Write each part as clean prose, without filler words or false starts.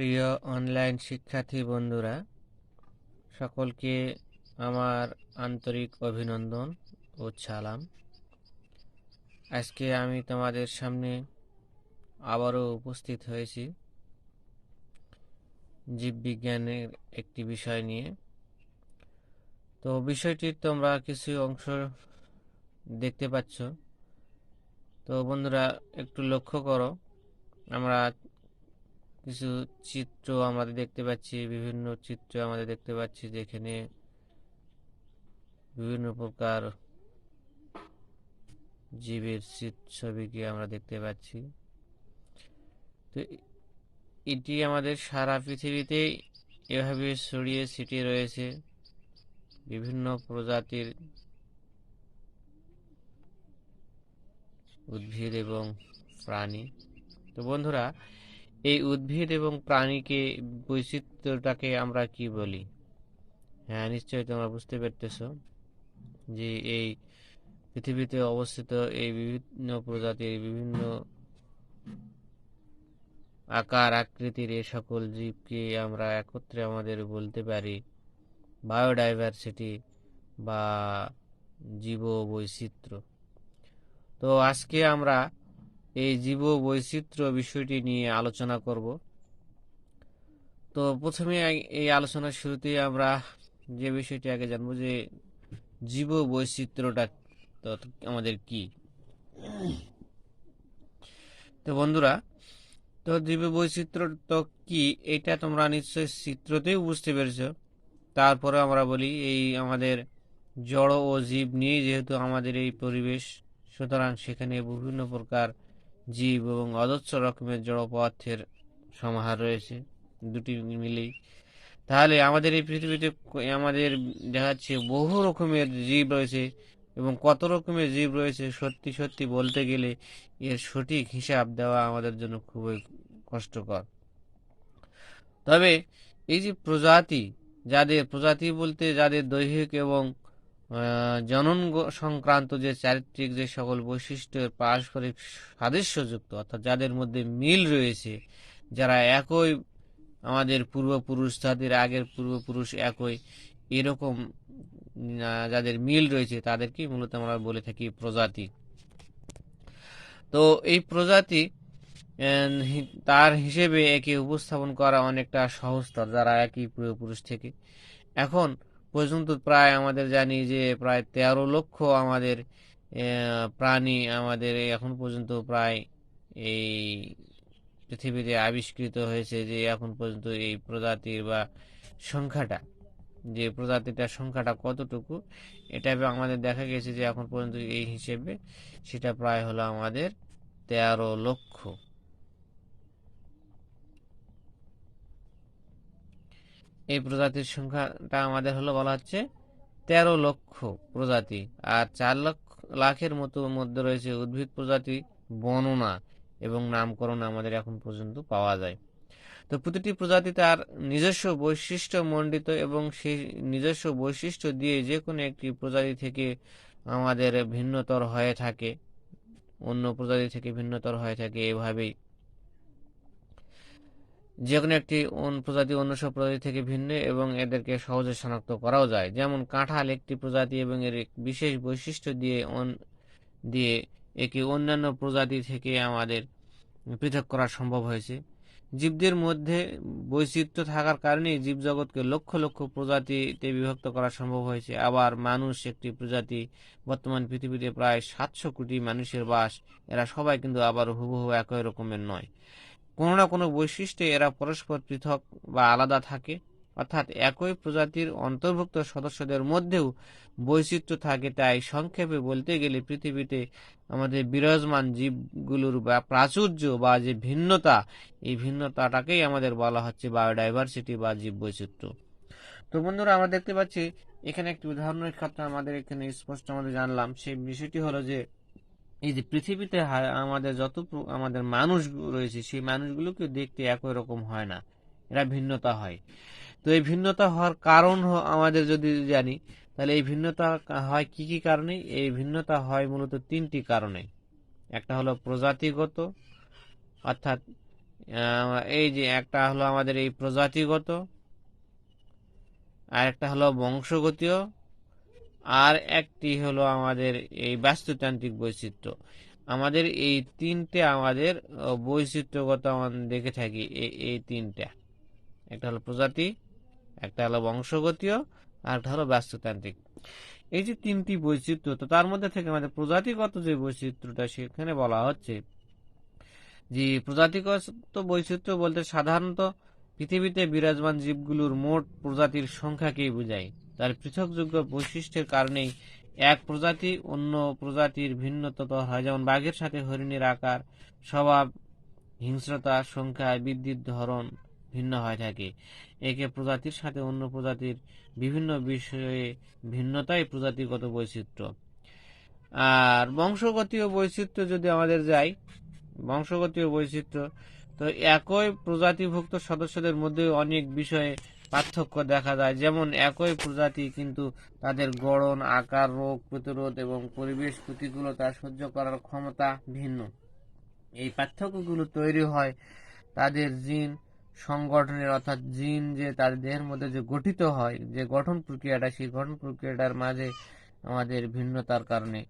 প্রিয় অনলাইন শিক্ষার্থী বন্ধুরা, সকলকে আমার আন্তরিক অভিনন্দন ও সালাম। আজকে আমি তোমাদের সামনে আবারও উপস্থিত হয়েছি জীববিজ্ঞানের একটি বিষয় নিয়ে। তো বিষয়টির তোমরা কিছু অংশ দেখতে পাচ্ছ। তো বন্ধুরা, একটু লক্ষ্য করো, আমরা কিছু চিত্র আমাদের দেখতে পাচ্ছি, বিভিন্ন চিত্র আমাদের দেখতে পাচ্ছি, যেখানে বিভিন্ন প্রকার জীবের ছবিকে আমরা দেখতে পাচ্ছি। তো এটি আমাদের সারা পৃথিবীতে এভাবে ছড়িয়ে ছিটিয়ে রয়েছে বিভিন্ন প্রজাতির উদ্ভিদ এবং প্রাণী। তো বন্ধুরা, এই উদ্ভিদ এবং প্রাণীকে বৈচিত্র্যটাকে আমরা কি বলি? হ্যাঁ, নিশ্চয়ই তোমরা বুঝতে পারতেছো যে এই পৃথিবীতে অবস্থিত এই বিভিন্ন প্রজাতির বিভিন্ন আকার আকৃতির এই সকল জীবকে আমরা একত্রে আমাদের বলতে পারি বায়োডাইভার্সিটি বা জীব বৈচিত্র্য। তো আজকে আমরা এই জীব বৈচিত্র্য বিষয়টি নিয়ে আলোচনা করব। তো প্রথমে এই আলোচনার শুরুতেই আমরা যে বিষয়টি আগে জানবো যে জীব বৈচিত্র্যটা আমাদের কি। তো বন্ধুরা, তো জীব বৈচিত্র্য তো কি এটা তোমরা নিশ্চয়ই চিত্রতেও বুঝতে পেরেছো। তারপরে আমরা বলি এই আমাদের জড় ও জীব নিয়ে যেহেতু আমাদের এই পরিবেশ, সুতরাং সেখানে বিভিন্ন প্রকার জীব এবং অজস্র রকমের জড় পদার্থের সমাহার রয়েছে দুটি মিলেই। তাহলে আমাদের এই পৃথিবীতে আমাদের দেখা যাচ্ছে বহু রকমের জীব রয়েছে, এবং কত রকমের জীব রয়েছে সত্যি সত্যি বলতে গেলে এর সঠিক হিসাব দেওয়া আমাদের জন্য খুবই কষ্টকর। তবে এই যে প্রজাতি বলতে যাদের দৈহিক এবং জনন সংক্রান্ত যে চারিত্রিক যে সকল বৈশিষ্ট্যের পারস্পরিক সাদৃশ্যযুক্ত, অর্থাৎ যাদের মধ্যে মিল রয়েছে, যারা একই আমাদের পূর্বপুরুষ, তাদের আগের পূর্বপুরুষ একই, এরকম যাদের মিল রয়েছে তাদেরকে মূলত আমরা বলে থাকি প্রজাতি। তো এই প্রজাতি তার হিসেবে একে উপস্থাপন করা অনেকটা সহজতর, যারা একই পূর্বপুরুষ থেকে। এখন পর্যন্ত প্রায় আমাদের জানি যে প্রায় 13 লক্ষ আমাদের প্রাণী আমাদের এখন পর্যন্ত প্রায় এই পৃথিবীতে আবিষ্কৃত হয়েছে। যে এখন পর্যন্ত এই প্রজাতির বা সংখ্যাটা, যে প্রজাতিটার সংখ্যাটা কতটুকু, এটা আমাদের দেখা গেছে যে এখন পর্যন্ত এই হিসেবে সেটা প্রায় হলো আমাদের 13 লক্ষ। এই প্রজাতির সংখ্যাটা আমাদের হলো বলা হচ্ছে 13 লক্ষ প্রজাতি। আর 4 লাখের মধ্যে রয়েছে উদ্ভিদ প্রজাতি বর্ণনা এবং নামকরণ আমাদের এখন পর্যন্ত পাওয়া যায়। তো প্রতিটি প্রজাতি তার নিজস্ব বৈশিষ্ট্য মণ্ডিত, এবং সেই নিজস্ব বৈশিষ্ট্য দিয়ে যে কোনো একটি প্রজাতি থেকে আমাদের ভিন্নতর হয়ে থাকে, অন্য প্রজাতি থেকে ভিন্নতর হয়ে থাকে। এভাবেই যে কোনো একটি প্রজাতি অন্য সব প্রজাতি থেকে ভিন্ন, এবং এদেরকে সহজে শনাক্ত করাও যায়। যেমন কাঁঠাল একটি প্রজাতি, এবং এর বিশেষ বৈশিষ্ট্য দিয়ে একে অন্যান্য প্রজাতি থেকে আমাদের পৃথক করা সম্ভব হয়েছে। জীবদের মধ্যে বৈচিত্র্য থাকার কারণেই জীবজগৎকে লক্ষ লক্ষ প্রজাতিতে বিভক্ত করা সম্ভব হয়েছে। আবার মানুষ একটি প্রজাতি। বর্তমান পৃথিবীতে প্রায় 700 কোটি মানুষের বাস। এরা সবাই কিন্তু আবার হুবহু একই রকমের নয়, কোনো না কোনো বৈশিষ্ট্যে এরা পরস্পর পৃথক বা আলাদা থাকে। অর্থাৎ একই প্রজাতির অন্তর্ভুক্ত সদস্যদের মধ্যেও বৈচিত্র্য থাকে। তাই সংক্ষেপে বলতে গেলে পৃথিবীতে আমাদের বিরাজমান জীবগুলোর বা প্রাচুর্য বা যে ভিন্নতা, এই ভিন্নতাটাকেই আমাদের বলা হচ্ছে বায়োডাইভার্সিটি বা জীব বৈচিত্র্য। তো বন্ধুরা, আমরা দেখতে পাচ্ছি এখানে একটি উদাহরণের ক্ষেত্রে আমাদের এখানে স্পষ্ট আমাদের জানলাম সেই বিষয়টি হলো যে এই যে পৃথিবীতে আমাদের যত আমাদের মানুষ রয়েছে, সেই মানুষগুলোকে দেখতে একই রকম হয় না, এরা ভিন্নতা হয়। তো এই ভিন্নতা হওয়ার কারণ আমাদের যদি জানি, তাহলে এই ভিন্নতা হয় কি কি কারণে? এই ভিন্নতা হয় মূলত 3টি কারণে। একটা হলো প্রজাতিগত, অর্থাৎ এই যে একটা হলো আমাদের এই প্রজাতিগত, আর একটা হলো বংশগতীয়, আর একটি হলো আমাদের এই বাস্তুতান্ত্রিক বৈচিত্র্য। আমাদের এই তিনটে আমাদের বৈচিত্র্যগত আমাদের দেখে থাকি, এই তিনটা, একটা হলো প্রজাতি, একটা হলো বংশগতীয়, আর একটা হলো বাস্তুতান্ত্রিক। এই যে তিনটি বৈচিত্র্য, তো তার মধ্যে থেকে আমাদের প্রজাতিগত যে বৈচিত্র্যটা সেখানে বলা হচ্ছে যে প্রজাতিগত বৈচিত্র্য বলতে সাধারণত পৃথিবীতে বিরাজমান জীবগুলোর মোট প্রজাতির সংখ্যাকেই বোঝায়। তার পৃথকযোগ্য বৈশিষ্ট্যের কারণেই এক প্রজাতি অন্য প্রজাতির ভিন্নতা হয়, যেমন বাঘের সাথে হরিণের আকার, স্বভাব, হিংস্রতা, সংখ্যা, বৃদ্ধির ধরন ভিন্ন হয়ে থাকে। একে প্রজাতির সাথে অন্য প্রজাতির বিভিন্ন বিষয়ে ভিন্নতাই প্রজাতিগত বৈচিত্র্য। আর বংশগতীয় বৈচিত্র্য যদি আমাদের যাই, বংশগতীয় বৈচিত্র্য, তো একই প্রজাতিভুক্ত সদস্যদের মধ্যে অনেক বিষয়ে পার্থক্য দেখা যায়। যেমন একই প্রজাতি কিন্তু তাদের গড়ন, আকার, রোগ প্রতিরোধ এবং পরিবেশ প্রতিকূলতা সহ্য করার ক্ষমতা ভিন্ন। এই পার্থক্যগুলো তৈরি হয় তাদের জিন সংগঠনের, অর্থাৎ জিন যে তাদের দেহের মধ্যে যে গঠিত হয়, যে গঠন প্রক্রিয়াটা, সেই গঠন প্রক্রিয়াটার মাঝে আমাদের ভিন্নতার কারণে।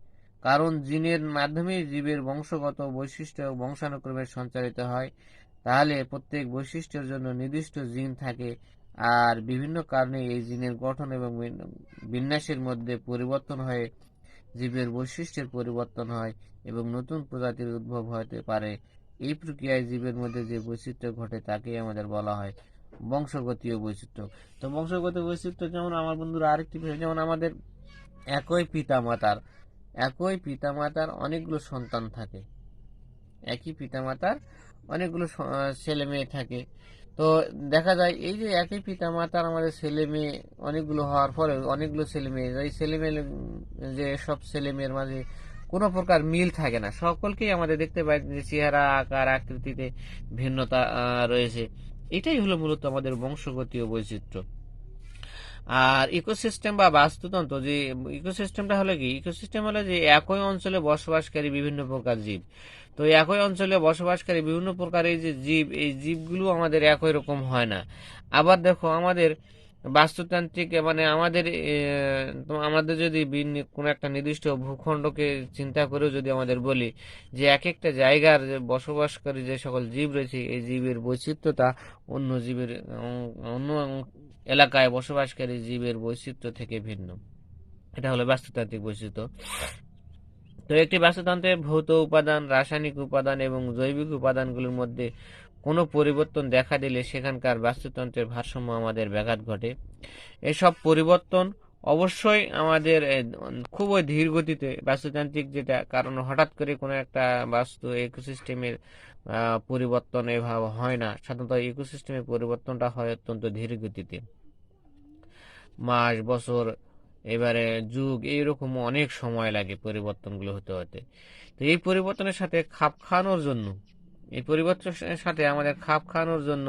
কারণ জিনের মাধ্যমেই জীবের বংশগত বৈশিষ্ট্য বংশানুক্রমে সঞ্চারিত হয়। তাহলে প্রত্যেক বৈশিষ্ট্যের জন্য নির্দিষ্ট জিন থাকে, আর বিভিন্ন কারণে এই জিনের গঠন এবং বিন্যাসের মধ্যে পরিবর্তন হয়ে জীবের বৈশিষ্ট্যের পরিবর্তন হয় এবং নতুন প্রজাতির উদ্ভব হতে পারে। এই প্রক্রিয়ায় জীবের মধ্যে যে বৈচিত্র্য ঘটে তাকেই আমাদের বলা হয় বংশগতীয় বৈচিত্র্য। তো বংশগত বৈচিত্র্য যেমন আমার বন্ধুরা আরেকটি বিষয়, যেমন আমাদের একই পিতামাতার অনেকগুলো সন্তান থাকে, একই পিতামাতার অনেকগুলো ছেলে মেয়ে থাকে। তো দেখা যায় এই যে একই পিতামাতার আমাদের ছেলে মেয়ে অনেকগুলো হওয়ার পরে অনেকগুলো ছেলে মেয়ে, এই ছেলে মেয়ে যে সব ছেলে মেয়ের মাঝে কোনো প্রকার মিল থাকে না, সকলকেই আমাদের দেখতে পাই যে চেহারা, আকার, আকৃতিতে ভিন্নতা রয়েছে। এটাই হলো মূলত আমাদের বংশগতীয় বৈচিত্র্য। আর ইকোসিস্টেম বা বাস্তুতন্ত্র, যে ইকোসিস্টেমটা হলো কি, ইকোসিস্টেম হলো যে একই অঞ্চলে বসবাসকারী বিভিন্ন প্রকার জীব। তো একই অঞ্চলে বসবাসকারী বিভিন্ন প্রকার এই যে জীব, এই জীবগুলো আমাদের একই রকম হয় না। আবার দেখো আমাদের বাস্তুতান্ত্রিক মানে আমাদের আমাদের যদি কোনো একটা নির্দিষ্ট ভূখণ্ডকে চিন্তা করেও যদি আমাদের বলি যে এক একটা জায়গার যে বসবাসকারী যে সকল জীব রয়েছে, এই জীবের বৈচিত্র্যতা অন্য জীবের অন্য এলাকায় বসবাসকারী জীবের বৈচিত্র্য থেকে ভিন্ন। এটা হলো বাস্তুতান্ত্রিক বৈচিত্র্য। তো একটি বাস্তুতন্ত্রের ভৌত উপাদান, রাসায়নিক উপাদান এবং জৈবিক উপাদানগুলোর মধ্যে কোনো পরিবর্তন দেখা দিলে সেখানকার বাস্তুতন্ত্রের ভারসাম্য আমাদের ব্যাঘাত ঘটে। এসব পরিবর্তন অবশ্যই আমাদের খুবই ধীর গতিতে বাস্তুতান্ত্রিক, যেটা কারণ হঠাৎ করে কোনো একটা বাস্তু ইকোসিস্টেমের পরিবর্তন এভাবে হয় না। সাধারণত ইকোসিস্টেমের পরিবর্তনটা হয় অত্যন্ত ধীর গতিতে, মাস, বছর, এবারে যুগ, এইরকম অনেক সময় লাগে পরিবর্তনগুলো হতে হতে। তো এই পরিবর্তনের সাথে খাপ খাওয়ানোর জন্য, এই পরিবর্তনের সাথে আমাদের খাপ খাওয়ানোর জন্য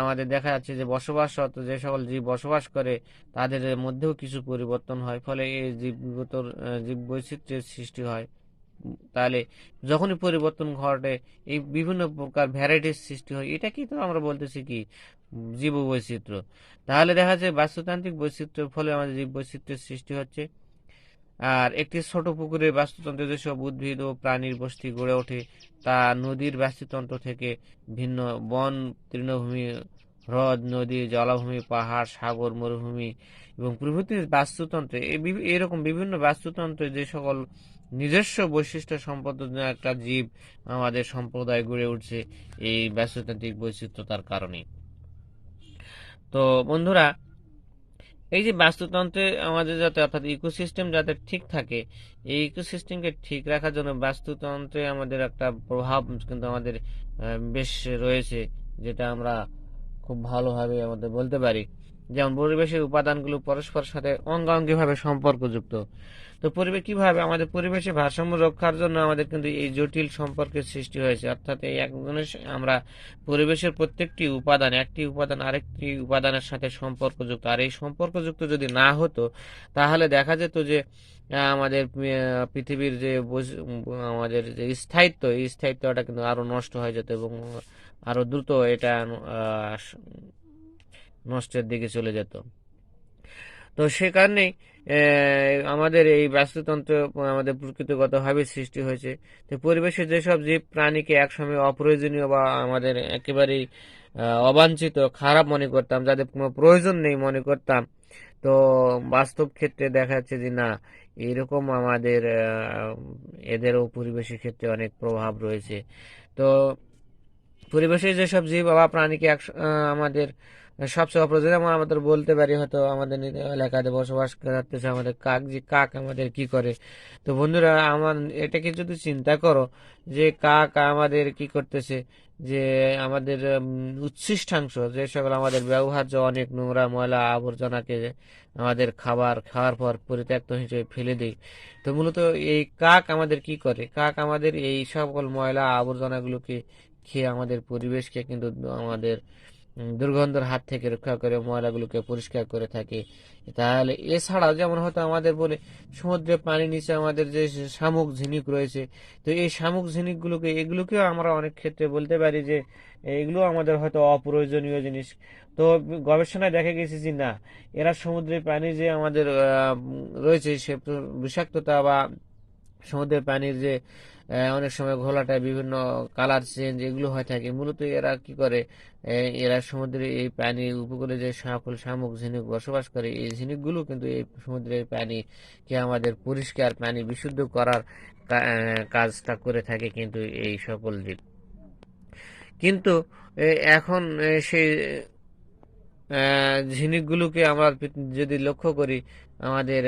আমাদের দেখা যাচ্ছে যে বসবাসরত যে সকল জীব বসবাস করে তাদের মধ্যেও কিছু পরিবর্তন হয়, ফলে এই জীব বৈচিত্র্যের সৃষ্টি হয়। তাহলে যখনই পরিবর্তন ঘটে এই বিভিন্ন প্রকার ভ্যারাইটির সৃষ্টি হয়, এটা কি তো আমরা বলতেছি কি জীব বৈচিত্র্য। তাহলে দেখা যায় বাস্তুতান্ত্রিক বৈচিত্র্যের ফলে আমাদের জীব বৈচিত্র্যের সৃষ্টি হচ্ছে। আর একটি ছোট পুকুরে বাস্তুতন্ত্রে যেসব উদ্ভিদ ও প্রাণীর বসতি গড়ে ওঠে তা নদীর বাস্তুতন্ত্র থেকে ভিন্ন। বন, তৃণভূমি, হ্রদ, নদী, জলাভূমি, পাহাড়, সাগর, মরুভূমি এবং প্রভৃতির বাস্তুতন্ত্রে এরকম বিভিন্ন বাস্তুতন্ত্রে যে সকল নিজস্ব বৈশিষ্ট্য সম্পন্ন একটা জীব আমাদের সম্প্রদায় গড়ে উঠছে এই বাস্তুতান্ত্রিক বৈচিত্র্যতার কারণে। তো বন্ধুরা, এই যে বাস্তুতন্ত্রে আমাদের যাতে, অর্থাৎ ইকোসিস্টেম যাতে ঠিক থাকে, এই ইকোসিস্টেমকে ঠিক রাখার জন্য বাস্তুতন্ত্রে আমাদের একটা প্রভাব কিন্তু আমাদের বেশ রয়েছে, যেটা আমরা খুব ভালোভাবে আমাদের বলতে পারি। যেমন পরিবেশের উপাদানগুলো পরস্পরের সাথে অঙ্গাঙ্গিভাবে সম্পর্কযুক্ত। তো পরিবেশ কিভাবে আমাদের পরিবেশের ভারসাম্য রক্ষার জন্য আমাদের কিন্তু এই জটিল সম্পর্কের সৃষ্টি হয়েছে, অর্থাৎ এই একজনের আমরা পরিবেশের প্রত্যেকটি উপাদান একটি উপাদান আরেকটি উপাদানের সাথে সম্পর্কযুক্ত, আর এই সম্পর্কযুক্ত যদি না হতো তাহলে দেখা যেত যে আমাদের পৃথিবীর যে আমাদের যে স্থায়িত্ব, এই স্থায়িত্বটা কিন্তু আরো নষ্ট হয়ে যেত এবং আরো দ্রুত এটা নষ্টের দিকে চলে যেত। তো সে কারণেই আমাদের এই বাস্তুতন্ত্র আমাদের প্রকৃতিগতভাবে সৃষ্টি হয়েছে। তো পরিবেশে যেসব জীব প্রাণীকে একসময় অপ্রয়োজনীয় বা আমাদের একেবারেই অবাঞ্ছিত খারাপ মনে করতাম, যাদের কোনো প্রয়োজন নেই মনে করতাম, তো বাস্তব ক্ষেত্রে দেখা যাচ্ছে যে না, এরকম আমাদের এদেরও পরিবেশের ক্ষেত্রে অনেক প্রভাব রয়েছে। তো পরিবেশে যেসব জীব বা প্রাণীকে আমাদের সবচেয়ে অপ্রয়োজনীয়, যেমন আমাদের বলতে পারি হয়তো আমাদের এলাকাতে বসবাস করতেছে আমাদের কাক, যে কাক আমাদের কি করে। তো বন্ধুরা, আমার এটাকে যদি চিন্তা করো যে কাক আমাদের কি করতেছে, যে আমাদের উচ্ছিষ্টাংশ যে সকল আমাদের ব্যবহার্য অনেক নোংরা ময়লা আবর্জনাকে আমাদের খাওয়ার পর পরিত্যক্ত হিসেবে ফেলে দেয়। তো মূলত এই কাক আমাদের কি করে, কাক আমাদের এই সকল ময়লা আবর্জনাগুলোকে খেয়ে আমাদের পরিবেশকে কিন্তু আমাদের দুর্গন্ধের হাত থেকে রক্ষা করে, ময়লাগুলোকে পরিষ্কার করে থাকে। তাহলে এছাড়াও যেমন হয়তো আমাদের বলে সমুদ্রের পানির নিচে আমাদের যে শামুক ঝিনুক রয়েছে, তো এই শামুক ঝিনুকগুলোকে এগুলোকেও আমরা অনেক ক্ষেত্রে বলতে পারি যে এগুলো আমাদের হয়তো অপ্রয়োজনীয় জিনিস। তো গবেষণায় দেখা গেছে যে না, এরা সমুদ্রের পানি যে আমাদের রয়েছে সে বিষাক্ততা বা সমুদ্রের পানির যে অনেক সময় ঘোলাটায় বিভিন্ন কালার চেঞ্জ এগুলো হয়ে থাকে, মূলত এরা কি করে, এরা সমুদ্রে এই পানি উপকূলে যে সকল শামুক ঝিনুক বসবাস করে, এই ঝিনুকগুলো কিন্তু এই সমুদ্রের পানিকে আমাদের পরিষ্কার পানি বিশুদ্ধ করার কাজটা করে থাকে কিন্তু এই সকল জীব। কিন্তু এখন সেই ঝিনুকগুলোকে আমরা যদি লক্ষ্য করি আমাদের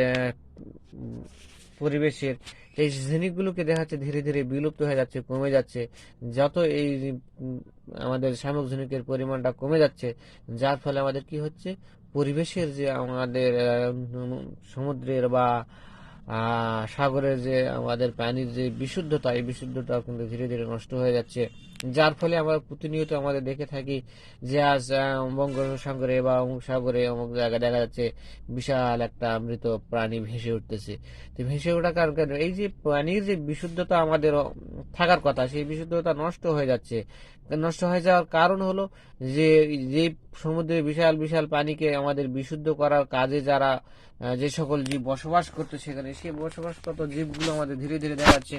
পরিবেশের, এই ঝিনুকগুলোকে দেখা যাচ্ছে ধীরে ধীরে বিলুপ্ত হয়ে যাচ্ছে, কমে যাচ্ছে। যত এই আমাদের শামুক ঝিনুকের পরিমাণটা কমে যাচ্ছে, যার ফলে আমাদের কি হচ্ছে, পরিবেশের যে আমাদের সমুদ্রের বা সাগরের যে আমাদের পানির যে বিশুদ্ধতা, এই বিশুদ্ধতাও কিন্তু ধীরে ধীরে নষ্ট হয়ে যাচ্ছে। যার ফলে আমরা প্রতিনিয়ত আমাদের দেখে থাকি যে আজ বঙ্গোপসাগরে বা অমুক সাগরে অমুক জায়গায় দেখা যাচ্ছে বিশাল একটা মৃত প্রাণী ভেসে উঠতেছে। তো ভেসে ওঠার কারণ কেন, এই যে পানির যে বিশুদ্ধতা আমাদের থাকার কথা, সেই বিশুদ্ধতা নষ্ট হয়ে যাচ্ছে। নষ্ট হয়ে যাওয়ার কারণ হলো যে যে সমুদ্রের বিশাল বিশাল পানিকে আমাদের বিশুদ্ধ করার কাজে যারা যে সকল জীব বসবাস করতো সেখানে, সেই বসবাসরত জীবগুলো আমাদের ধীরে ধীরে দেখা যাচ্ছে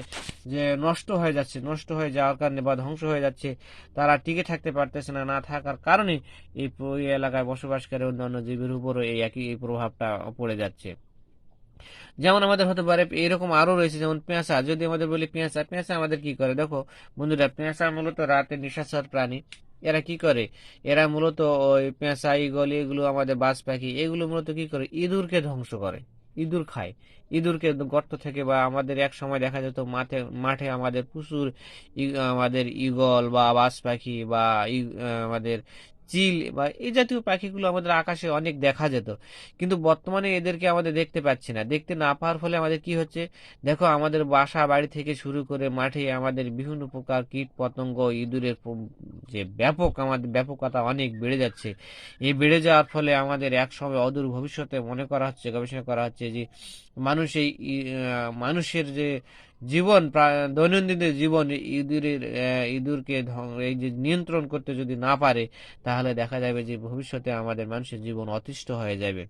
যে নষ্ট হয়ে যাচ্ছে। নষ্ট হয়ে যাওয়ার কারণে বা ধ্বংস হয়ে যাচ্ছে, তারা টিকে থাকতে পারতেছে না। না থাকার কারণে এই এলাকায় বসবাসকারী অন্যান্য জীবের উপরও এই একই প্রভাবটা পড়ে যাচ্ছে। যেমন আমাদের হতে পারে এরকম আরো রয়েছে, যেমন পেঁচা। যদি আমাদের বলি পেঁচা, পেঁচা আমাদের কি করে, দেখো বন্ধুরা, পেঁচা মূলত রাতে নিশাচর প্রাণী। এরা কি করে, এরা মূলত ওই পেঁচা, ঈগল, এগুলো আমাদের বাজ পাখি, এগুলো মূলত কি করে, ইঁদুরকে ধ্বংস করে, ইঁদুর খায়। ইঁদুরকে গর্ত থেকে, বা আমাদের এক সময় দেখা যেত মাঠে মাঠে আমাদের প্রচুর আমাদের ঈগল বা বাজ পাখি বা আমাদের চিল বা এই জাতীয় পাখিগুলো আমাদের আকাশে অনেক দেখা যেত। কিন্তু বর্তমানে এদেরকে আমাদের দেখতে পাচ্ছি না। দেখতে না পাওয়ার ফলে আমাদের কি হচ্ছে, দেখো আমাদের বাসা বাড়ি থেকে শুরু করে মাঠে আমাদের বিভিন্ন প্রকার কীট পতঙ্গ, ইঁদুরের যে আমাদের ব্যাপকতা অনেক বেড়ে যাচ্ছে। এই বেড়ে যাওয়ার ফলে আমাদের এক সময় অদূর ভবিষ্যতে মনে করা হচ্ছে, গবেষণা করা হচ্ছে যে মানুষ এই মানুষের যে জীবন, দৈনন্দিন জীবন ইঁদুরকে এই যে নিয়ন্ত্রণ করতে যদি না পারে, তাহলে দেখা যাবে যে ভবিষ্যতে আমাদের মানুষের জীবন অতিষ্ঠ হয়ে যাবে।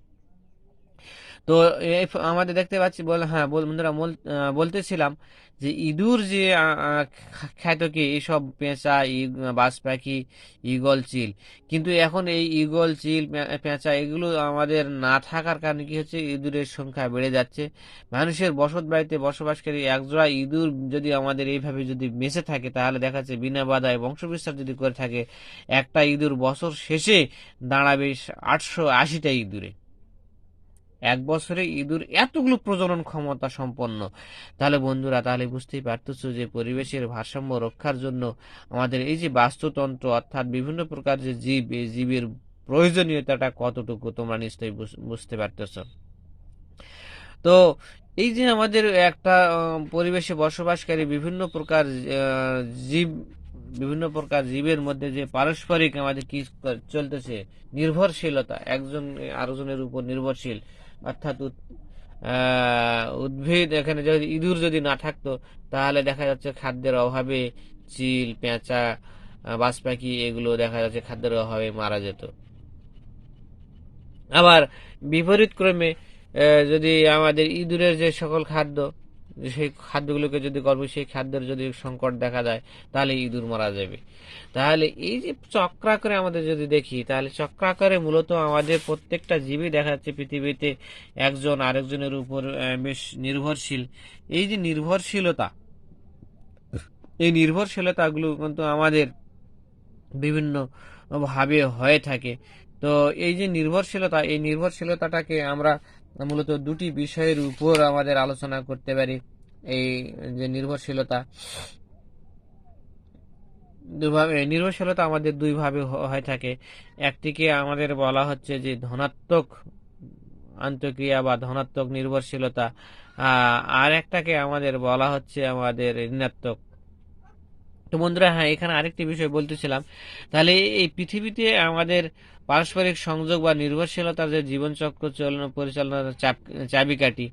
তো আমাদের দেখতে পাচ্ছি, হ্যাঁ বন্ধুরা, বলতেছিলাম যে ইঁদুর যে খাইত কি এইসব পেঁচা, বাজ পাখি, ঈগল, চিল। কিন্তু এখন এই ঈগল, চিল, পেঁচা এগুলো আমাদের না থাকার কারণে কি হচ্ছে, ইঁদুরের সংখ্যা বেড়ে যাচ্ছে। মানুষের বসত বাড়িতে বসবাসকারী একজোড়া ইঁদুর যদি আমাদের এইভাবে যদি বেঁচে থাকে, তাহলে দেখা যাচ্ছে বিনা বাধায় বংশবিস্তার যদি করে থাকে, একটা ইঁদুর বছর শেষে দাঁড়াবে 880টা ইঁদুরে। এক বছরে ইঁদুর এতগুলো প্রজনন ক্ষমতা সম্পন্ন। তাহলে বন্ধুরা, তাহলে বুঝতেই পারতেছো যে পরিবেশের ভারসাম্য রক্ষার জন্য আমাদের এই যে বাস্তুতন্ত্র, অর্থাৎ বিভিন্ন প্রকার যে জীব, এই জীবের প্রয়োজনীয়তাটা কতটুকু তোমরা নিশ্চয়ই বুঝতে পারতেছো। তো এই যে আমাদের একটা পরিবেশে বসবাসকারী বিভিন্ন প্রকার জীব, বিভিন্ন প্রকার জীবের মধ্যে যে পারস্পরিক আমাদের কি চলতেছে, নির্ভরশীলতা, একজন আরেকজনের উপর নির্ভরশীল। অর্থাৎ উদ্ভিদ, এখানে ইঁদুর যদি না থাকতো, তাহলে দেখা যাচ্ছে খাদ্যের অভাবে চিল, পেঁচা বাজ পাখি এগুলো দেখা যাচ্ছে খাদ্যের অভাবে মারা যেত। আবার বিপরীত ক্রমে যদি আমাদের ইঁদুরের যে সকল খাদ্য, সেই খাদ্যগুলোকে যদি সেই খাদ্যের যদি সংকট দেখা যায়, তাহলে ইঁদুর মারা যাবে। তাহলে এই যে চক্রাকারে আমাদের যদি দেখি, তাহলে চক্রাকারে মূলত আমাদের প্রত্যেকটা জীবই দেখা যাচ্ছে পৃথিবীতে একজন আরেকজনের উপর বেশ নির্ভরশীল। এই যে নির্ভরশীলতা, এই নির্ভরশীলতাগুলো কিন্তু আমাদের বিভিন্ন ভাবে হয়ে থাকে। তো এই যে নির্ভরশীলতা, এই নির্ভরশীলতাটাকে আমরা মূলত দুটি বিষয়ের উপর আমাদের আলোচনা করতে পারি। এই যে নির্ভরশীলতা, নির্ভরশীলতা আমাদের দুই ভাবে হয়ে থাকে। একটিকে আমাদের বলা হচ্ছে যে ধনাত্মক আন্তঃক্রিয়া বা ধনাত্মক নির্ভরশীলতা, আর একটাকে আমাদের বলা হচ্ছে আমাদের ঋণাত্মক। তো বন্ধুরা, হ্যাঁ, এখানে আরেকটি বিষয় বলতেছিলাম। তাহলে এই পৃথিবীতে আমাদের পারস্পরিক সংযোগ বা নির্ভরশীলতার যে জীবনচক্র পরিচালনার চাবিকাঠি,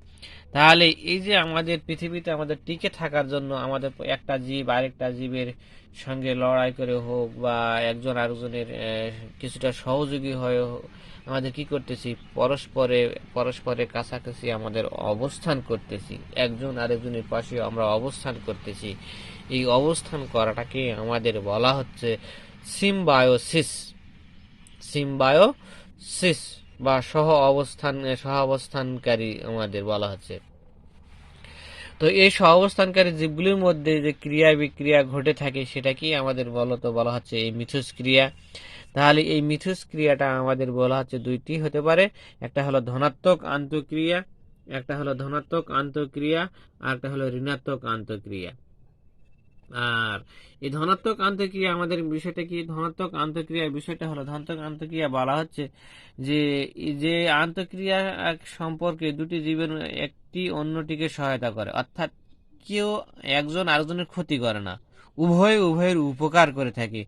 তাহলে এই যে আমাদের পৃথিবীতে আমাদের টিকে থাকার জন্য আমাদের একটা জীব আরেকটা জীবের সঙ্গে লড়াই করে হোক বা একজন আরেকজনের কিছুটা সহযোগী হয়ে আমাদের কি করতেছি, পরস্পরের কাছাকাছি আমাদের অবস্থান করতেছি, একজন আরেকজনের পাশে আমরা অবস্থান করতেছি। এই অবস্থান করাটাকে আমাদের বলা হচ্ছে সিম্বায়োসিস। সিম্বায়োসিস বা সহ অবস্থানকারী আমাদের বলা হচ্ছে। তো এই সহ অবস্থানকারী জীবগুলির মধ্যে যে ক্রিয়া বিক্রিয়া ঘটে থাকে, সেটাকেই আমাদের বলা হচ্ছে এই মিথস্ক্রিয়া। তাহলে এই মিথস্ক্রিয়াটা আমাদের বলা হচ্ছে দুইটি হতে পারে, একটা হলো ধনাত্মক আন্তঃক্রিয়া, আর একটা হলো ঋণাত্মক আন্তঃক্রিয়া। আর এই ধনাত্মক আন্তঃক্রিয়া আমাদের বিষয়টা কি, ধনাত্মক আন্তঃক্রিয়ার বিষয়টা হলো, ধনাত্মক আন্তঃক্রিয়া বলা হচ্ছে যে যে আন্তঃক্রিয়া সম্পর্কে দুটি জীবের একটি অন্যটিকে সহায়তা করে, অর্থাৎ কেউ একজন আরেকজনের ক্ষতি করে না, উভয়ের উপকার করে থাকে।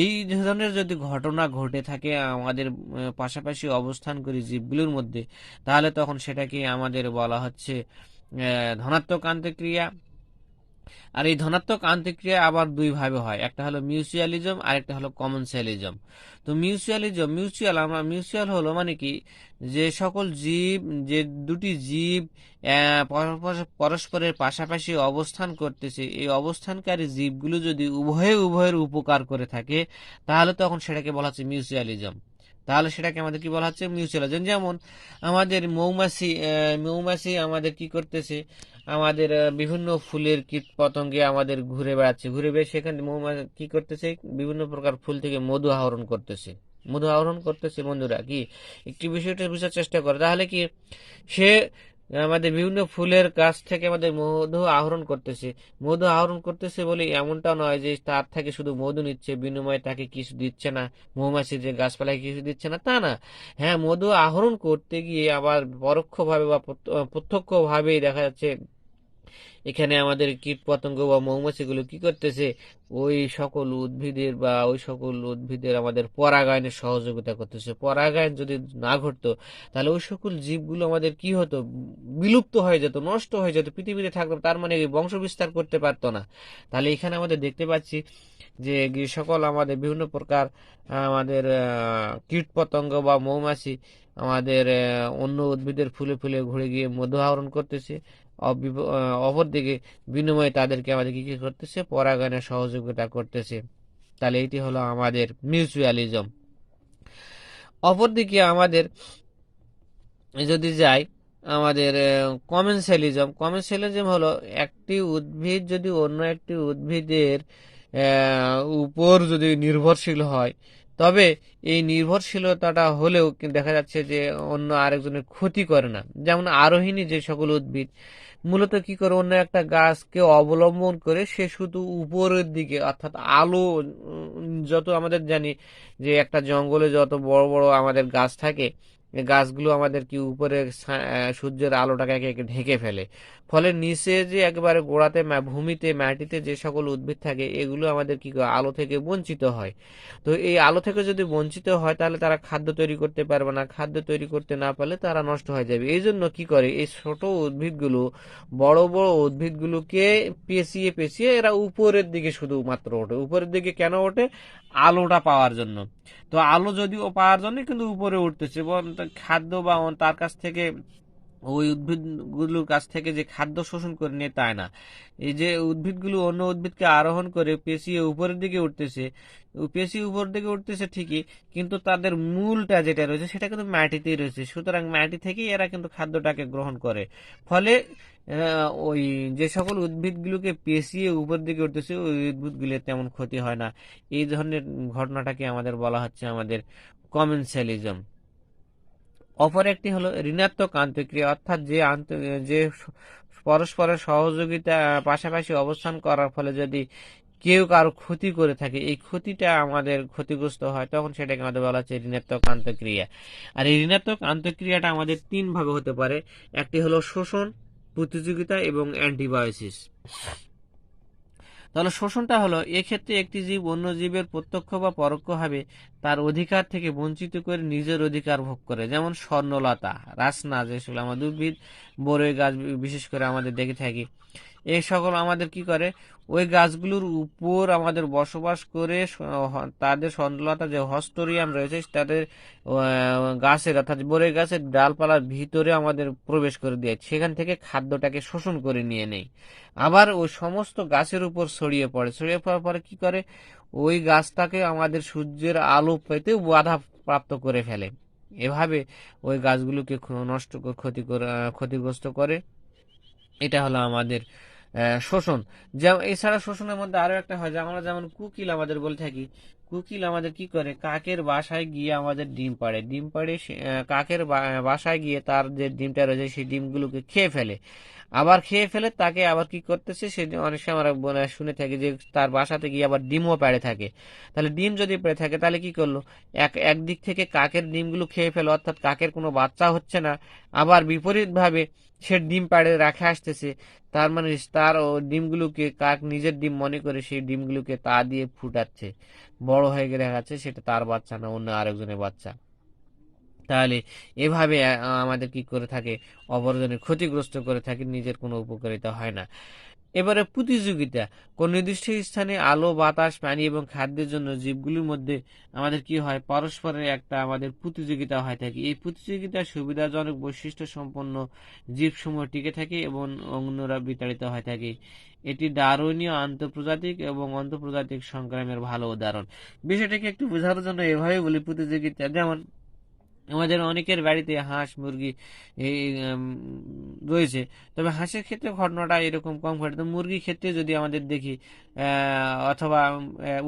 এই ধরনের যদি ঘটনা ঘটে থাকে আমাদের পাশাপাশি অবস্থান করি জীবগুলোর মধ্যে, তাহলে তখন সেটাকে আমাদের বলা হচ্ছে ধনাত্মক আন্তঃক্রিয়া। আর এই ধনাত্মক আন্তঃক্রিয়া আবার দুই ভাবে হয়, একটা হলো মিউচুয়ালিজম আর একটা হলো কমেন্সালিজম। তো মিউচুয়াল হলো মানে কি, যে সকল জীব, যে দুটি জীব পরস্পরের পাশাপাশি অবস্থান করতেছে, এই অবস্থানকারী জীবগুলো যদি উভয়ের উপকার করে থাকে, তাহলে তখন সেটাকে বলা হচ্ছে মিউচুয়ালিজম। তাহলে সেটাকে আমাদের কি বলা হচ্ছে, মিউচুয়ালিজম। যেমন আমাদের মৌমাছি আমাদের কি করতেছে, আমাদের বিভিন্ন ফুলের কীট পতঙ্গে আমাদের ঘুরে বেড়াচ্ছে, সেখানে মৌমাছি কি করতেছে, বিভিন্ন প্রকার ফুল থেকে মধু আহরণ করতেছে। বন্ধুরা, কি একটি বিষয়টা বোঝার চেষ্টা করে, তাহলে কি সে আমাদের বিভিন্ন ফুলের কাছ থেকে আমাদের মধু আহরণ করতেছে বলে এমনটা নয় যে তার থেকে শুধু মধু নিচ্ছে, বিনিময়ে তাকে কিছু দিচ্ছে না, মৌমাছি যে গাছপালায় কিছু দিচ্ছে না, তা না। হ্যাঁ, মধু আহরণ করতে গিয়ে আবার পরোক্ষভাবে বা প্রত্যক্ষভাবেই দেখা যাচ্ছে এখানে আমাদের কীট পতঙ্গ বা মৌমাছিগুলো কি করতেছে, ওই সকল উদ্ভিদের আমাদের পরাগায়নের সহযোগিতা করতেছে। পরাগায়ন যদি না ঘটতো, তাহলে ওই সকল জীবগুলো আমাদের কি হতো, বিলুপ্ত হয়ে যেত, নষ্ট হয়ে যেত, পৃথিবীতে থাকতো, তার মানে বংশ বিস্তার করতে পারতো না। তাহলে এখানে আমাদের দেখতে পাচ্ছি যে সকল আমাদের বিভিন্ন প্রকার আমাদের কীট পতঙ্গ বা মৌমাছি আমাদের অন্য উদ্ভিদের ফুলে ফুলে ঘুরে গিয়ে মধু আহরণ করতেছে, অপরদিকে বিনিময়ে তাদেরকে আমাদের কি কি করতেছে, পরাগায়নের সহযোগিতা করতেছে। তাহলে এটি হলো আমাদের মিউচুয়ালিজম। অপরদিকে যদি যাই আমাদের কমেন্সালিজম হলো একটি উদ্ভিদ যদি অন্য একটি উদ্ভিদের উপর যদি নির্ভরশীল হয়, তবে এই নির্ভরশীলতাটা হলেও দেখা যাচ্ছে যে অন্য আরেকজনের ক্ষতি করে না। যেমন আরোহিণী যে সকল উদ্ভিদ মূলত কি করে, অন্য একটা গাছকে অবলম্বন করে সে শুধু উপরের দিকে, অর্থাৎ আলো, যত আমাদের জানি যে একটা জঙ্গলে যত বড় বড় আমাদের গাছ থাকে, এই গাছগুলো আমাদের কি উপরে সূর্যের আলোটাকে একে একে ঢেকে ফেলে, ফলে নিচে যে একেবারে গোড়াতে ভূমিতে মাটিতে যে সকল উদ্ভিদ থাকে এগুলো আমাদের কি আলো থেকে বঞ্চিত হয়। তো এই আলো থেকে যদি বঞ্চিত হয় তাহলে তারা খাদ্য তৈরি করতে পারবে না, খাদ্য তৈরি করতে না পারলে তারা নষ্ট হয়ে যাবে। এই জন্য কি করে, এই ছোট উদ্ভিদগুলো বড় বড় উদ্ভিদগুলোকে পেঁচিয়ে পেঁচিয়ে এরা উপরের দিকে শুধুমাত্র ওঠে। উপরের দিকে কেন ওঠে? আলোটা পাওয়ার জন্য। তো আলো যদিও পাওয়ার জন্য কিন্তু উপরে উঠতেছে, এবং খাদ্য বা তার কাছ থেকে ওই উদ্ভিদগুলোর কাছ থেকে যে খাদ্য শোষণ করে নিয়ে তাই না, এই যে উদ্ভিদগুলো অন্য উদ্ভিদকে আরোহণ করে পেঁচিয়ে উপরের দিকে উঠতেছে, পেঁচিয়ে উপরের দিকে উঠতেছে ঠিকই, কিন্তু তাদের মূলটা যেটা রয়েছে সেটা কিন্তু মাটিতেই রয়েছে। সুতরাং মাটি থেকেই এরা কিন্তু খাদ্যটাকে গ্রহণ করে। ফলে ওই যে সকল উদ্ভিদগুলোকে পেঁচিয়ে উপর দিকে উঠতেছে ওই উদ্ভিদগুলোর তেমন ক্ষতি হয় না। এই ধরনের ঘটনাটাকে আমাদের বলা হচ্ছে আমাদের কমেন্সালিজম। অপর একটি হলো ঋণাত্মক আন্তঃক্রিয়া, অর্থাৎ যে পরস্পরের সহযোগিতা পাশাপাশি অবস্থান করার ফলে যদি কেউ কারো ক্ষতি করে থাকে, এই ক্ষতিটা আমাদের ক্ষতিগ্রস্ত হয়, তখন সেটাকে আমাদের বলা হচ্ছে ঋণাত্মক আন্তঃক্রিয়া। আর এই ঋণাত্মক আন্তঃক্রিয়াটা আমাদের তিন ভাগে হতে পারে। একটি হলো শোষণ, প্রতিযোগিতা এবং অ্যান্টিবায়োসিস। তাহলে শোষণটা হলো এক্ষেত্রে একটি জীব অন্য জীবের প্রত্যক্ষ বা পরোক্ষভাবে তার অধিকার থেকে বঞ্চিত করে নিজের অধিকার ভোগ করে। যেমন স্বর্ণলতা, রাসনা, যেগুলো আমাদের উদ্ভিদ, বড়ই গাছ বিশেষ করে আমাদের দেখে থাকি, এই সকল আমাদের কি করে, ওই গাছগুলোর উপর আমাদের বসবাস করে তাদের স্বর্ণলতা যে হস্টোরিয়াম রয়েছে তাদের গাছের অর্থাৎ বড়ই গাছের ডালপালার ভিতরে আমাদের প্রবেশ করে দেয়, সেখান থেকে খাদ্যটাকে শোষণ করে নিয়ে নেয়। আবার ওই সমস্ত গাছের উপর ছড়িয়ে পড়ে, ছড়িয়ে পড়ার পরে কি করে, ওই গাছটাকে আমাদের সূর্যের আলো পেতে বাধা প্রাপ্ত করে ফেলে। এভাবে ওই গাছগুলোকে নষ্ট ক্ষতিগ্রস্ত করে। এটা হলো আমাদের শোষণ। যেমন এছাড়া শোষণের মধ্যে আরো একটা হয় যে আমরা যেমন কুকিল আমাদের বলে থাকি, কুকিল আমাদের কি করে, কাকের বাসায় গিয়ে আমাদের ডিম পাড়ে, ডিম পাড়ে কাকের বাসায় গিয়ে তার যে ডিমটা রয়েছে সেই ডিমগুলোকে খেয়ে ফেলে। আবার খেয়ে ফেলে তাকে আবার কি করতেছে, সে অনেক সময় আমরা শুনে থাকি যে তার বাসাতে গিয়ে আবার ডিমও পেড়ে থাকে। তাহলে ডিম যদি পেড়ে থাকে তাহলে কি করলো, একদিক থেকে কাকের ডিমগুলো খেয়ে ফেলো, অর্থাৎ কাকের কোনো বাচ্চা হচ্ছে না, আবার বিপরীতভাবে সে ডিম পাড়ে রাখে আসতেছে। তার মানে তার ডিমগুলোকে কাক নিজের ডিম মনে করে সেই ডিমগুলোকে তা দিয়ে ফুটাচ্ছে, বড় হয়ে গেলে দেখাচ্ছে সেটা তার বাচ্চা না, অন্য আরেকজনের বাচ্চা। তাহলে এভাবে আমাদের কি করে থাকে, অপরজনের ক্ষতিগ্রস্ত করে থাকে, নিজের কোনো উপকারিতা হয় না। এবারে প্রতিযোগিতা, কোন নির্দিষ্ট স্থানে আলো, বাতাস, পানি এবং খাদ্যের জন্য জীবগুলির মধ্যে আমাদের কি হয়, পরস্পরের একটা আমাদের প্রতিযোগিতা হয় থাকে। এই প্রতিযোগিতা সুবিধাজনক বৈশিষ্ট্য সম্পন্ন জীবসমূহ টিকে থাকে এবং অন্যরা বিতাড়িত হয় থাকে। এটি ডারউইনীয় আন্তঃপ্রজাতিক এবং অন্তঃপ্রজাতিক সংগ্রামের ভালো উদাহরণ। বিষয়টাকে একটু বোঝানোর জন্য এভাবে বলি, প্রতিযোগিতা যেমন আমাদের অনেকের বাড়িতে হাঁস মুরগি এই রয়েছে, তবে হাঁসের ক্ষেত্রে ঘটনাটা এরকম কম ঘটে। তো মুরগির ক্ষেত্রে যদি আমাদের দেখি অথবা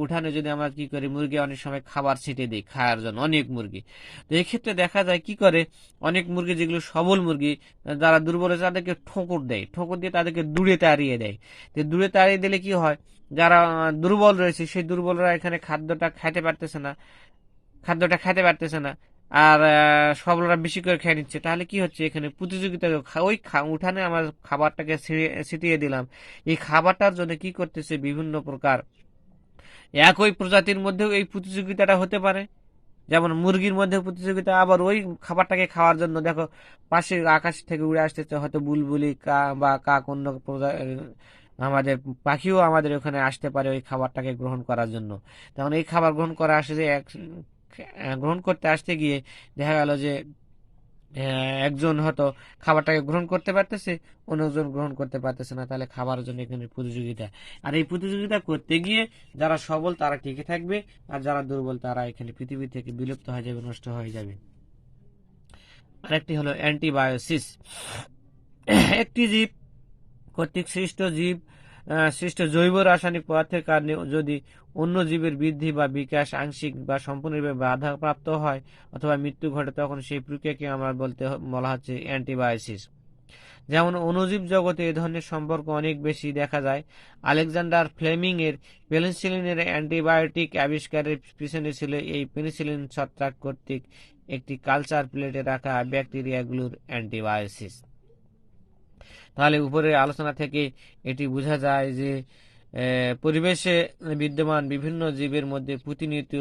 উঠানে যদি আমরা কি করি, মুরগি অনেক সময় খাবার ছিটে দিই খাওয়ার জন্য, অনেক মুরগি। তো এই ক্ষেত্রে দেখা যায় কি করে, অনেক মুরগি যেগুলো সবল মুরগি, যারা দুর্বল আছে তাদেরকে ঠোকর দেয়, ঠোকর দিয়ে তাদেরকে দূরে তাড়িয়ে দেয়। তো দূরে তাড়িয়ে দিলে কি হয়, যারা দুর্বল রয়েছে সেই দুর্বলরা এখানে খাদ্যটা খেতে পারতেছে না, আর সবলরা বেশি করে খেয়ে নিচ্ছে। তাহলে কি হচ্ছে, এখানে প্রতিযোগিতা, ওই উঠানে আমার খাবারটাকে ছিটিয়ে দিলাম, এই খাবারটার জন্য কি করতেছে, বিভিন্ন প্রকার একই প্রজাতির মধ্যেও এই প্রতিযোগিতাটা হতে পারে। যেমন মুরগির মধ্যে প্রতিযোগিতা, আবার ওই খাবারটাকে খাওয়ার জন্য দেখো পাশে আকাশ থেকে উড়ে আসতেছে হয়তো বুলবুলি বা কাক, অন্য আমাদের পাখিও আমাদের ওখানে আসতে পারে ওই খাবারটাকে গ্রহণ করার জন্য। তখন এই খাবার গ্রহণ করা আসে যে গ্রহণ করতে আসতে গিয়ে দেখা গেল যে একজন হয়তো খাবারটাকে গ্রহণ করতে পারতেছে, অন্যজন গ্রহণ করতে পারতেছে না, তাহলে খাবারের জন্য এখানে প্রতিযোগিতা। আর এই প্রতিযোগিতা করতে গিয়ে যারা সবল তারা টিকে থাকবে, আর যারা দুর্বল তারা এখানে পৃথিবী থেকে বিলুপ্ত হয়ে যাবে, নষ্ট হয়ে যাবে। আরেকটি হলো অ্যান্টিবায়োসিস। একটি জীব কর্তৃক সৃষ্ট জৈব রাসায়নিক পদার্থের কারণে যদি অন্য জীবের বৃদ্ধি বা বিকাশ আংশিক বা সম্পূর্ণরূপে বাধাপ্রাপ্ত হয় অথবা মৃত্যু ঘটে, তখন সেই প্রক্রিয়াকে আমরা বলা হচ্ছে অ্যান্টিবায়োসিস। যেমন অণুজীব জগতে এ ধরনের সম্পর্ক অনেক বেশি দেখা যায়। আলেকজান্ডার ফ্লেমিং এর পেনিসিলিনের অ্যান্টিবায়োটিক আবিষ্কারের পিছনে ছিল এই পেনিসিলিন ছত্রাক কর্তৃক একটি কালচার প্লেটে রাখা ব্যাকটেরিয়াগুলোর অ্যান্টিবায়োসিস। তাহলে উপরের আলোচনা থেকে এটি বোঝা যায় যে পরিবেশে বিদ্যমান বিভিন্ন জীবের মধ্যে প্রতিনিয়ত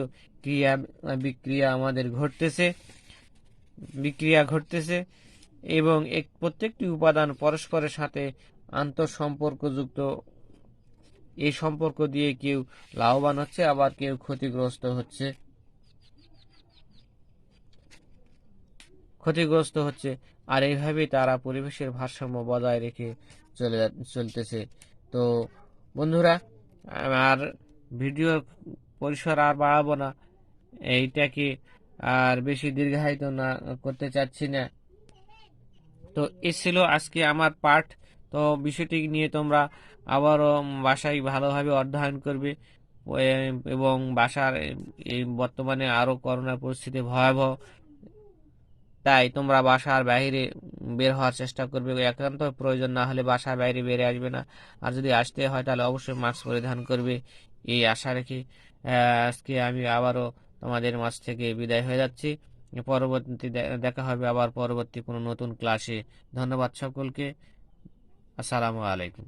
ক্রিয়া বিক্রিয়া আমাদের ঘটতেছে এবং প্রত্যেকটি উপাদান পরস্পরের সাথে আন্তঃসম্পর্কযুক্ত। এই সম্পর্ক দিয়ে কেউ লাভবান হচ্ছে, আবার কেউ ক্ষতিগ্রস্ত হচ্ছে। আর এইভাবেই তারা পরিবেশের ভারসাম্য বজায় রেখে চলতেছে। তো বন্ধুরা, আর ভিডিওর পরিসর আর বাড়াবো না, এইটাকে আর বেশি দীর্ঘায়িত না করতে চাচ্ছি না। তো এ ছিল আজকে আমার পাঠ। তো বিষয়টি নিয়ে তোমরা আবারও বাসায় ভালোভাবে অধ্যয়ন করবে এবং বাসার এই বর্তমানে আরো করোনা পরিস্থিতি ভয়াবহ, তাই তোমরা বাসার বাইরে বের হওয়ার চেষ্টা করবে। একান্ত প্রয়োজন না হলে বাসার বাইরে বেরিয়ে আসবে না। আর যদি আসতে হয় তাহলে অবশ্যই মাস্ক পরিধান করবে, এই আশা রেখে আজকে আমি আবারও তোমাদের মাঝ থেকে বিদায় হয়ে যাচ্ছি। পরবর্তী দেখা হবে আবার পরবর্তী কোনো নতুন ক্লাসে। ধন্যবাদ সকলকে। আসসালামু আলাইকুম।